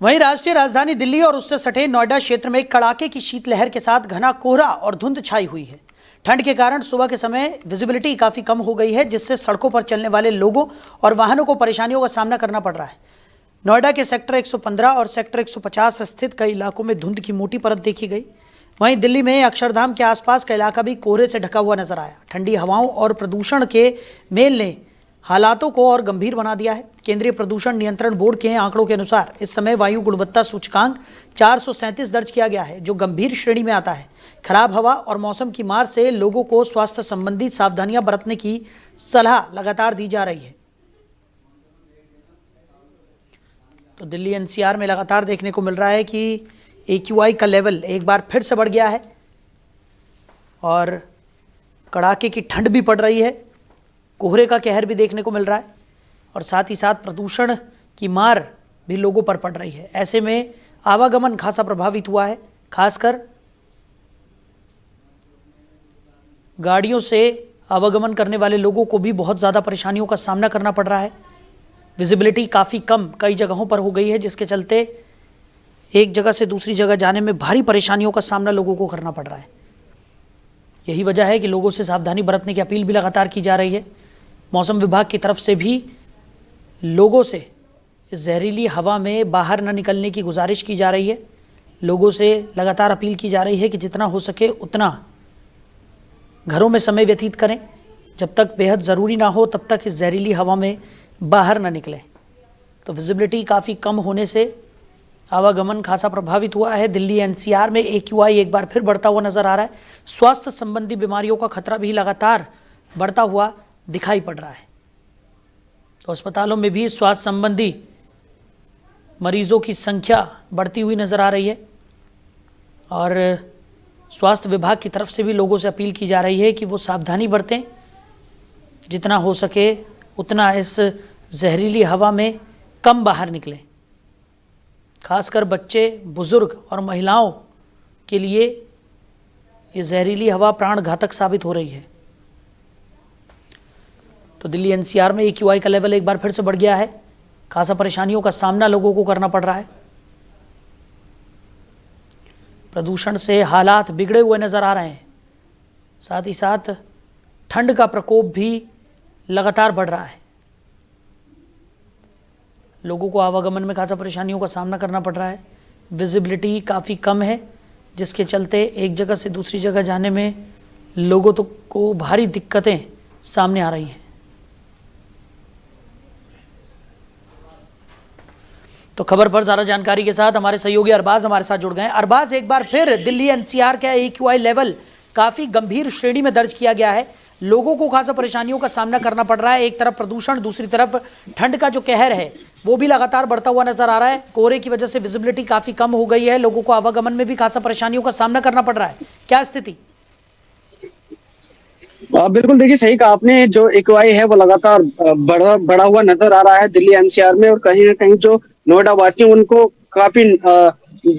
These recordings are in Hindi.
वहीं राष्ट्रीय राजधानी दिल्ली और उससे सटे नोएडा क्षेत्र में कड़ाके की शीतलहर के साथ घना कोहरा और धुंध छाई हुई है। ठंड के कारण सुबह के समय विजिबिलिटी काफ़ी कम हो गई है, जिससे सड़कों पर चलने वाले लोगों और वाहनों को परेशानियों का सामना करना पड़ रहा है। नोएडा के सेक्टर 115 और सेक्टर 150 स्थित कई इलाकों में धुंध की मोटी परत देखी गई। वहीं दिल्ली में अक्षरधाम के आसपास का इलाका भी कोहरे से ढका हुआ नजर आया। ठंडी हवाओं और प्रदूषण के मेल ने हालातों को और गंभीर बना दिया है। केंद्रीय प्रदूषण नियंत्रण बोर्ड के आंकड़ों के अनुसार इस समय वायु गुणवत्ता सूचकांक 437 दर्ज किया गया है, जो गंभीर श्रेणी में आता है। खराब हवा और मौसम की मार से लोगों को स्वास्थ्य संबंधी सावधानियां बरतने की सलाह लगातार दी जा रही है। तो दिल्ली एनसीआर में लगातार देखने को मिल रहा है कि AQI का लेवल एक बार फिर से बढ़ गया है और कड़ाके की ठंड भी पड़ रही है, कोहरे का कहर भी देखने को मिल रहा है और साथ ही साथ प्रदूषण की मार भी लोगों पर पड़ रही है। ऐसे में आवागमन खासा प्रभावित हुआ है, खासकर गाड़ियों से आवागमन करने वाले लोगों को भी बहुत ज़्यादा परेशानियों का सामना करना पड़ रहा है। विजिबिलिटी काफ़ी कम कई जगहों पर हो गई है, जिसके चलते एक जगह से दूसरी जगह जाने में भारी परेशानियों का सामना लोगों को करना पड़ रहा है। यही वजह है कि लोगों से सावधानी बरतने की अपील भी लगातार की जा रही है। मौसम विभाग की तरफ से भी लोगों से इस जहरीली हवा में बाहर न निकलने की गुजारिश की जा रही है। लोगों से लगातार अपील की जा रही है कि जितना हो सके उतना घरों में समय व्यतीत करें। जब तक बेहद ज़रूरी ना हो तब तक इस जहरीली हवा में बाहर न निकलें। तो विजिबिलिटी काफ़ी कम होने से आवागमन खासा प्रभावित हुआ है। दिल्ली एनसीआर में AQI एक बार फिर बढ़ता हुआ नजर आ रहा है। स्वास्थ्य संबंधी बीमारियों का खतरा भी लगातार बढ़ता हुआ दिखाई पड़ रहा है। तो अस्पतालों में भी स्वास्थ्य संबंधी मरीजों की संख्या बढ़ती हुई नजर आ रही है और स्वास्थ्य विभाग की तरफ से भी लोगों से अपील की जा रही है कि वो सावधानी बरतें, जितना हो सके उतना इस जहरीली हवा में कम बाहर निकलें। खासकर बच्चे, बुजुर्ग और महिलाओं के लिए ये जहरीली हवा प्राण घातक साबित हो रही है। तो दिल्ली एनसीआर में AQI का लेवल एक बार फिर से बढ़ गया है। खासा परेशानियों का सामना लोगों को करना पड़ रहा है। प्रदूषण से हालात बिगड़े हुए नजर आ रहे हैं। साथ ही साथ ठंड का प्रकोप भी लगातार बढ़ रहा है। लोगों को आवागमन में खासा परेशानियों का सामना करना पड़ रहा है। विजिबिलिटी काफ़ी कम है, जिसके चलते एक जगह से दूसरी जगह जाने में लोगों को भारी दिक्कतें सामने आ रही हैं। तो खबर पर ज़्यादा जानकारी के साथ हमारे सहयोगी अरबाज हमारे साथ जुड़ गए हैं। अरबाज, एक बार फिर दिल्ली एनसीआर का AQI लेवल काफ़ी गंभीर श्रेणी में दर्ज किया गया है। लोगों को खासा परेशानियों का सामना करना पड़ रहा है। एक तरफ प्रदूषण, दूसरी तरफ ठंड का जो कहर है वो भी लगातार बढ़ता हुआ नजर आ रहा है। कोहरे की वजह से विजिबिलिटी काफ़ी कम हो गई है। लोगों को आवागमन में भी खासा परेशानियों का सामना करना पड़ रहा है। क्या स्थिति? बिल्कुल, देखिए सही कहा आपने। जो AQI है वो लगातार बढ़ा हुआ नजर आ रहा है दिल्ली एनसीआर में और कहीं ना कहीं जो नोएडा वासी उनको काफी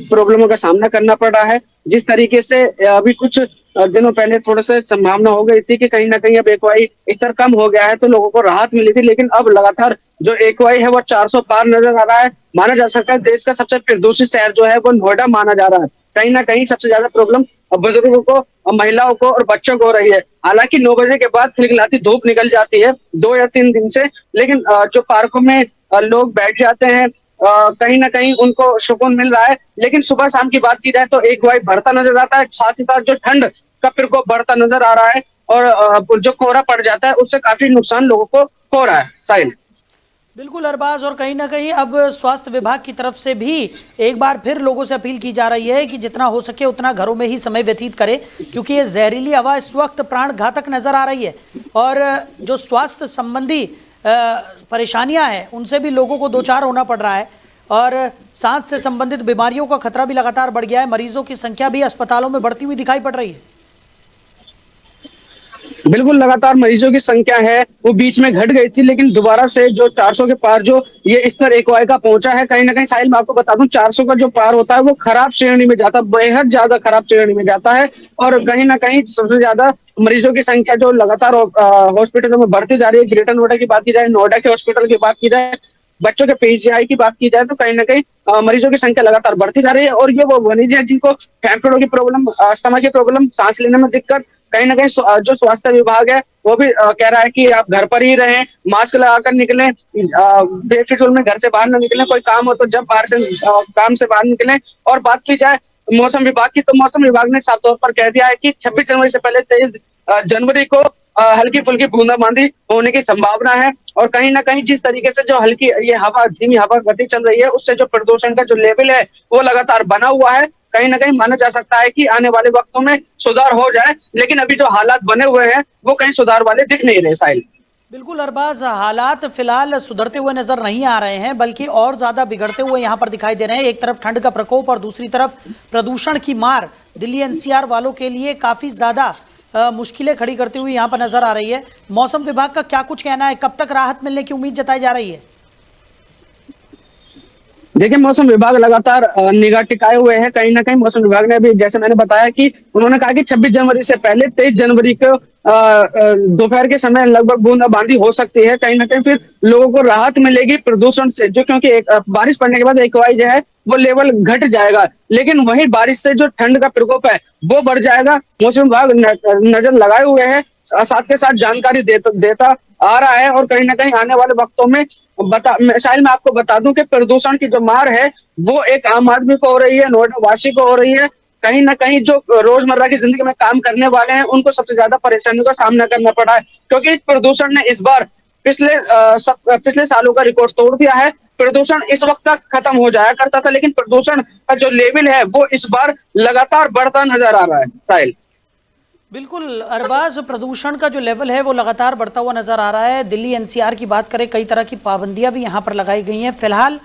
प्रॉब्लमों का सामना करना पड़ रहा है। जिस तरीके से अभी कुछ दिनों पहले थोड़ा सा संभावना हो गई थी कि कहीं ना कहीं अब AQI स्तर कम हो गया है तो लोगों को राहत मिली थी, लेकिन अब लगातार जो AQI है वो 400 पार नजर आ रहा है। माना जा सकता है देश का सबसे प्रदूषित शहर जो है वो नोएडा माना जा रहा है। कहीं ना कहीं सबसे ज्यादा प्रॉब्लम बुजुर्गों को, महिलाओं को और बच्चों को हो रही है। हालांकि 9 बजे के बाद खिलखिलाती धूप निकल जाती है 2 या 3 दिन से, लेकिन जो पार्कों में लोग बैठ जाते हैं कहीं ना कहीं उनको सुकून मिल रहा है। लेकिन सुबह शाम की बात की जाए तो AQI बढ़ता नजर आता है, साथ ही साथ जो ठंड का प्रकोप बढ़ता नजर आ रहा है और जो कोहरा पड़ जाता है उससे काफी नुकसान लोगों को हो रहा है। साहिल, बिल्कुल अरबाज, और कहीं ना कहीं अब स्वास्थ्य विभाग की तरफ से भी एक बार फिर लोगों से अपील की जा रही है कि जितना हो सके उतना घरों में ही समय व्यतीत करें, क्योंकि ये जहरीली हवा इस वक्त प्राण घातक नजर आ रही है और जो स्वास्थ्य संबंधी परेशानियां हैं उनसे भी लोगों को दो चार होना पड़ रहा है और सांस से संबंधित बीमारियों का खतरा भी लगातार बढ़ गया है। मरीजों की संख्या भी अस्पतालों में बढ़ती हुई दिखाई पड़ रही है। बिल्कुल, लगातार मरीजों की संख्या है वो बीच में घट गई थी, लेकिन दोबारा से जो 400 के पार जो ये स्तर AQI का पहुंचा है, कहीं ना कहीं साहिल मैं आपको बता दूं 400 का जो पार होता है वो खराब श्रेणी में जाता है, बेहद ज्यादा खराब श्रेणी में जाता है। और कहीं ना कहीं सबसे ज्यादा मरीजों की संख्या जो लगातार हॉस्पिटलों में बढ़ती जा रही है। ग्रेटर नोएडा की बात की जाए, नोएडा के हॉस्पिटल की बात की जाए बच्चों के पीजीआई की बात की जाए तो कहीं ना कहीं मरीजों की संख्या लगातार बढ़ती जा रही है। और ये वो मरीज हैं जिनको फेफड़ों की प्रॉब्लम, अस्थमा की प्रॉब्लम, सांस लेने में दिक्कत, कहीं ना कहीं जो स्वास्थ्य विभाग है वो भी कह रहा है कि आप घर पर ही रहें, मास्क लगाकर निकलें, बेफिजुल में घर से बाहर न निकलें, कोई काम हो तो जब बाहर से काम से बाहर निकलें। और बात की जाए मौसम विभाग की, तो मौसम विभाग ने साफ तौर पर कह दिया है कि 26 जनवरी से पहले 23 जनवरी को हल्की फुल्की बूंदाबांदी होने की संभावना है। और कहीं ना कहीं जिस तरीके से जो हल्की ये हवा, धीमी हवा गति चल रही है, उससे जो प्रदूषण का जो लेवल है वो लगातार बना हुआ है। कहीं ना कहीं माना जा सकता है कि आने वाले वक्तों में सुधार हो जाए, लेकिन अभी जो हालात बने हुए हैं वो कहीं सुधार वाले दिख नहीं रहे साहिल। बिल्कुल अरबाज, हालात फिलहाल सुधरते हुए नजर नहीं आ रहे हैं, बल्कि और ज्यादा बिगड़ते हुए यहाँ पर दिखाई दे रहे हैं। एक तरफ ठंड का प्रकोप और दूसरी तरफ प्रदूषण की मार दिल्ली एनसीआर वालों के लिए काफी ज्यादा मुश्किलें खड़ी करती हुई यहाँ पर नजर आ रही है। मौसम विभाग का क्या कुछ कहना है, कब तक राहत मिलने की उम्मीद जताई जा रही है? देखिए, मौसम विभाग लगातार निगाह टिकाए हुए है। कहीं ना कहीं मौसम विभाग ने अभी, जैसे मैंने बताया कि उन्होंने कहा कि 26 जनवरी से पहले 23 जनवरी को दोपहर के समय लगभग बूंदाबांदी हो सकती है। कहीं ना कहीं फिर लोगों को राहत मिलेगी प्रदूषण से, जो क्योंकि बारिश पड़ने के बाद एक्वाई जो है वो लेवल घट जाएगा, लेकिन वही बारिश से जो ठंड का प्रकोप है वो बढ़ जाएगा। मौसम विभाग नजर लगाए हुए है, साथ के साथ जानकारी देता आ रहा है। और कहीं ना कहीं आने वाले वक्तों में शायद मैं आपको बता दूं कि प्रदूषण की जो मार है वो एक आम आदमी को हो रही है, नोएडा वासी को हो रही है। कहीं ना कहीं जो रोजमर्रा की जिंदगी में काम करने वाले हैं उनको सबसे ज्यादा परेशानियों का सामना करना पड़ा है, क्योंकि प्रदूषण ने इस बार पिछले सालों का रिकॉर्ड तोड़ दिया है। प्रदूषण इस वक्त तक खत्म हो जाया करता था, लेकिन प्रदूषण का जो लेवल है वो इस बार लगातार बढ़ता नजर आ रहा है साहिल। बिल्कुल अरबाज, प्रदूषण का जो लेवल है वो लगातार बढ़ता हुआ नजर आ रहा है। दिल्ली एनसीआर की बात करें, कई तरह की पाबंदियां भी यहाँ पर लगाई गई हैं। फिलहाल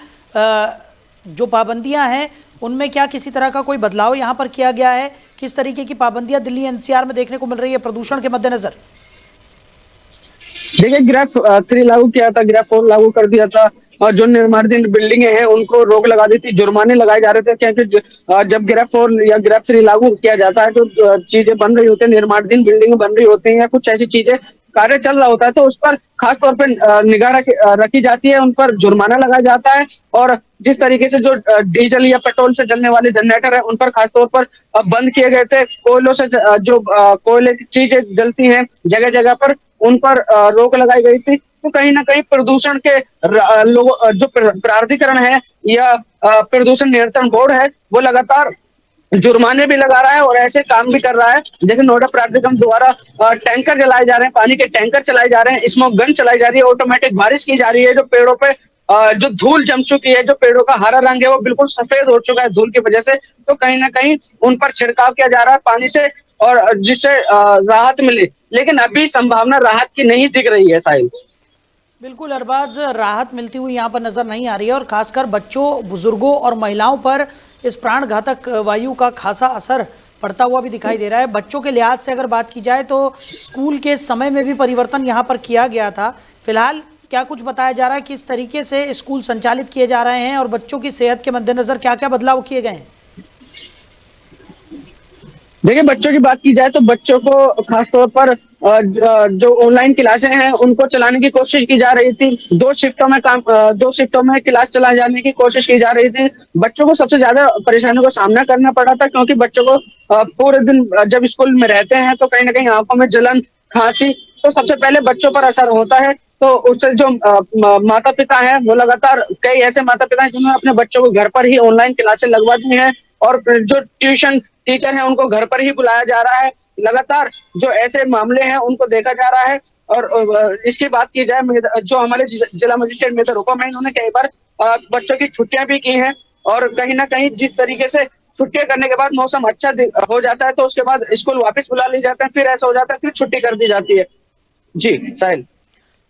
जो पाबंदियां हैं उनमें क्या किसी तरह का कोई बदलाव यहाँ पर किया गया है? किस तरीके की पाबंदियां दिल्ली एनसीआर में देखने को मिल रही है प्रदूषण के मद्देनजर? देखिए, ग्रेफ 3 लागू किया था, ग्रेफ 4 लागू कर दिया था। और जो निर्माणाधीन बिल्डिंगे हैं उनको रोक लगा दी थी, जुर्माने लगाए जा रहे थे, क्योंकि जब ग्रेफ 4 या ग्रेफ 3 लागू किया जाता है तो चीजें बन रही होती है, निर्माणाधीन बिल्डिंग बन रही होती हैं या कुछ ऐसी चीजें कार्य चल रहा होता है, तो उस पर खास तौर पर निगाह रखी जाती है, उन पर जुर्माना लगाया जाता है। और जिस तरीके से जो डीजल या पेट्रोल से चलने वाले जनरेटर है उन पर खास तौर पर बंद किए गए थे। कोयलों से जो कोयले की चीजें जलती हैं जगह जगह पर, उन पर रोक लगाई गई थी। तो कहीं ना कहीं प्रदूषण के लोगों जो प्राधिकरण है या प्रदूषण नियंत्रण बोर्ड है वो लगातार जुर्माने भी लगा रहा है और ऐसे काम भी कर रहा है। जैसे नोएडा प्राधिकरण द्वारा टैंकर चलाए जा रहे हैं, पानी के टैंकर चलाए जा रहे हैं, स्मोक गन चलाई जा रही है, ऑटोमेटिक बारिश की जा रही है। जो पेड़ों पे जो धूल जम चुकी है, जो पेड़ों का हरा रंग है वो बिल्कुल सफेद हो चुका है धूल की वजह से, तो कहीं ना कहीं उन पर छिड़काव किया जा रहा है पानी से, और जिससे राहत मिले। लेकिन अभी संभावना राहत की नहीं दिख रही है साहिल। बिल्कुल अरबाज, राहत मिलती हुई यहाँ पर नजर नहीं आ रही है और खासकर बच्चों, बुजुर्गों और महिलाओं पर इस प्राण घातक वायु का खासा असर पड़ता हुआ भी दिखाई दे रहा है। बच्चों के लिहाज से अगर बात की जाए तो स्कूल के समय में भी परिवर्तन यहाँ पर किया गया था। फिलहाल क्या कुछ बताया जा रहा है, किस तरीके से स्कूल संचालित किए जा रहे हैं और बच्चों की सेहत के मद्देनजर क्या क्या बदलाव किए गए हैं? देखिए, बच्चों की बात की जाए तो बच्चों को खासतौर पर जो ऑनलाइन क्लासें हैं उनको चलाने की कोशिश की जा रही थी। 2 शिफ्टों में क्लास चलाए जाने की कोशिश की जा रही थी। बच्चों को सबसे ज्यादा परेशानियों का सामना करना पड़ा था, क्योंकि बच्चों को पूरे दिन जब स्कूल में रहते हैं तो कहीं ना कहीं आंखों में जलन, खांसी, तो सबसे पहले बच्चों पर असर होता है। तो उससे जो माता पिता हैं वो लगातार, कई ऐसे माता पिता हैं जिन्होंने अपने बच्चों को घर पर ही ऑनलाइन क्लासें लगवा दी हैं, और जो ट्यूशन टीचर हैं उनको घर पर ही बुलाया जा रहा है। लगातार जो ऐसे मामले हैं उनको देखा जा रहा है। और इसकी बात की जाए, जो हमारे जिला मजिस्ट्रेट मेजर हुक्म है, इन्होंने कई बार बच्चों की छुट्टियां भी की हैं। और कहीं ना कहीं जिस तरीके से छुट्टियां करने के बाद मौसम अच्छा हो जाता है तो उसके बाद स्कूल वापस बुला ली जाते हैं, फिर ऐसा हो जाता है फिर छुट्टी कर दी जाती है। जी साहिल।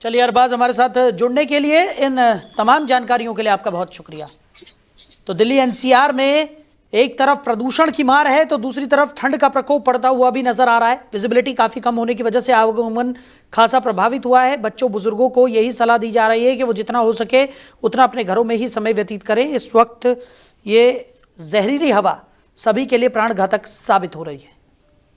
चलिए अरबाज, हमारे साथ जुड़ने के लिए, इन तमाम जानकारियों के लिए आपका बहुत शुक्रिया। तो दिल्ली एनसीआर में एक तरफ प्रदूषण की मार है तो दूसरी तरफ ठंड का प्रकोप पड़ता हुआ भी नजर आ रहा है। विजिबिलिटी काफ़ी कम होने की वजह से आवागमन खासा प्रभावित हुआ है। बच्चों, बुजुर्गों को यही सलाह दी जा रही है कि वो जितना हो सके उतना अपने घरों में ही समय व्यतीत करें। इस वक्त ये जहरीली हवा सभी के लिए प्राण घातक साबित हो रही है।